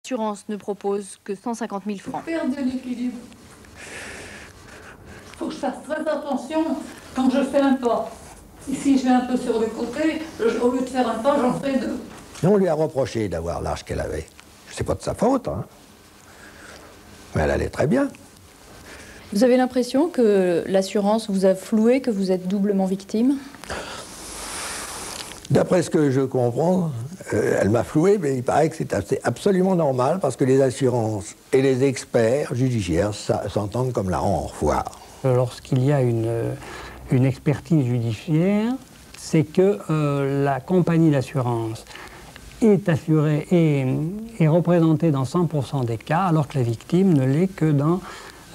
L'assurance ne propose que 150 000 francs. Perdre de l'équilibre. Il faut que je fasse très attention quand je fais un pas. Ici, je vais un peu sur le côté, au lieu de faire un pas, j'en fais deux. Et on lui a reproché d'avoir l'âge qu'elle avait. C'est pas de sa faute, hein. Mais elle allait très bien. Vous avez l'impression que l'assurance vous a floué, que vous êtes doublement victime? D'après ce que je comprends, elle m'a floué, mais il paraît que c'est absolument normal parce que les assurances et les experts judiciaires s'entendent comme la en revoir. Lorsqu'il y a une expertise judiciaire, c'est que la compagnie d'assurance est assurée et est représentée dans 100% des cas, alors que la victime ne l'est que dans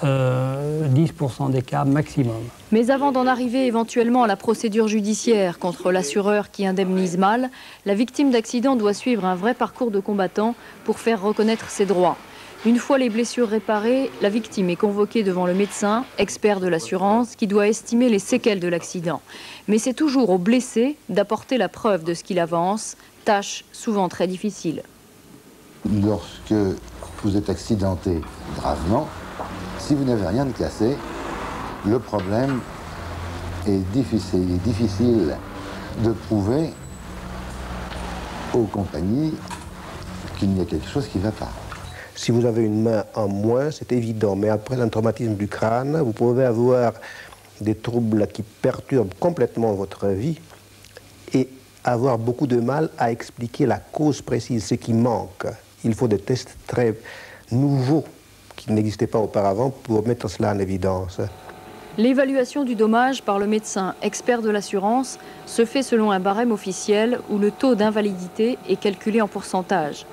10% des cas maximum. Mais avant d'en arriver éventuellement à la procédure judiciaire contre l'assureur qui indemnise mal, la victime d'accident doit suivre un vrai parcours de combattant pour faire reconnaître ses droits. Une fois les blessures réparées, la victime est convoquée devant le médecin, expert de l'assurance, qui doit estimer les séquelles de l'accident. Mais c'est toujours au blessé d'apporter la preuve de ce qu'il avance, tâche souvent très difficile. Lorsque vous êtes accidenté gravement, si vous n'avez rien de cassé, le problème est difficile de prouver aux compagnies qu'il y a quelque chose qui ne va pas. Si vous avez une main en moins, c'est évident, mais après un traumatisme du crâne, vous pouvez avoir des troubles qui perturbent complètement votre vie et avoir beaucoup de mal à expliquer la cause précise, ce qui manque. Il faut des tests très nouveaux qui n'existaient pas auparavant pour mettre cela en évidence. L'évaluation du dommage par le médecin expert de l'assurance se fait selon un barème officiel où le taux d'invalidité est calculé en pourcentage.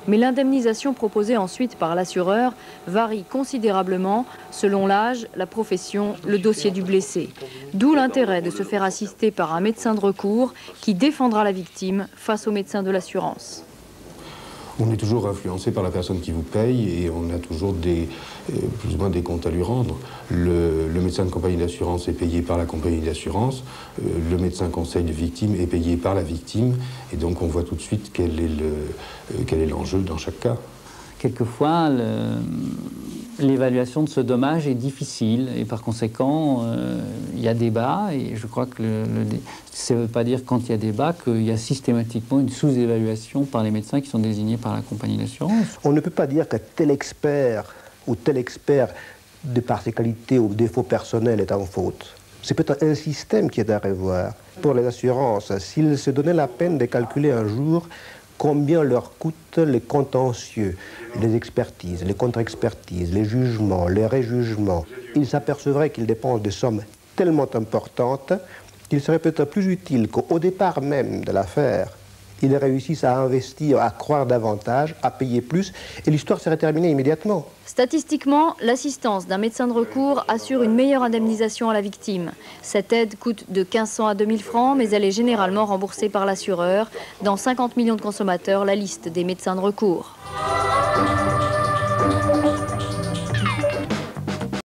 Mais l'indemnisation proposée ensuite par l'assureur varie considérablement selon l'âge, la profession, le dossier du blessé. D'où l'intérêt de se faire assister par un médecin de recours qui défendra la victime face au médecin de l'assurance. On est toujours influencé par la personne qui vous paye et on a toujours plus ou moins des comptes à lui rendre. Le médecin de compagnie d'assurance est payé par la compagnie d'assurance, le médecin conseil de victime est payé par la victime et donc on voit tout de suite quel est l'enjeu dans chaque cas. Quelquefois, l'évaluation de ce dommage est difficile et par conséquent, il y a débat et je crois que ça ne veut pas dire quand il y a débat qu'il y a systématiquement une sous-évaluation par les médecins qui sont désignés par la compagnie d'assurance. On ne peut pas dire que tel expert ou tel expert, de par ses qualités ou défauts personnels, est en faute. C'est peut-être un système qui est à revoir. Pour les assurances, s'ils se donnaient la peine de calculer un jour combien leur coûtent les contentieux, les expertises, les contre-expertises, les jugements, les réjugements, ils s'apercevraient qu'ils dépensent des sommes tellement importantes qu'il serait peut-être plus utile qu'au départ même de l'affaire, ils réussissent à investir, à croire davantage, à payer plus, et l'histoire serait terminée immédiatement. Statistiquement, l'assistance d'un médecin de recours assure une meilleure indemnisation à la victime. Cette aide coûte de 1 500 à 2 000 francs, mais elle est généralement remboursée par l'assureur. Dans 50 millions de consommateurs, la liste des médecins de recours.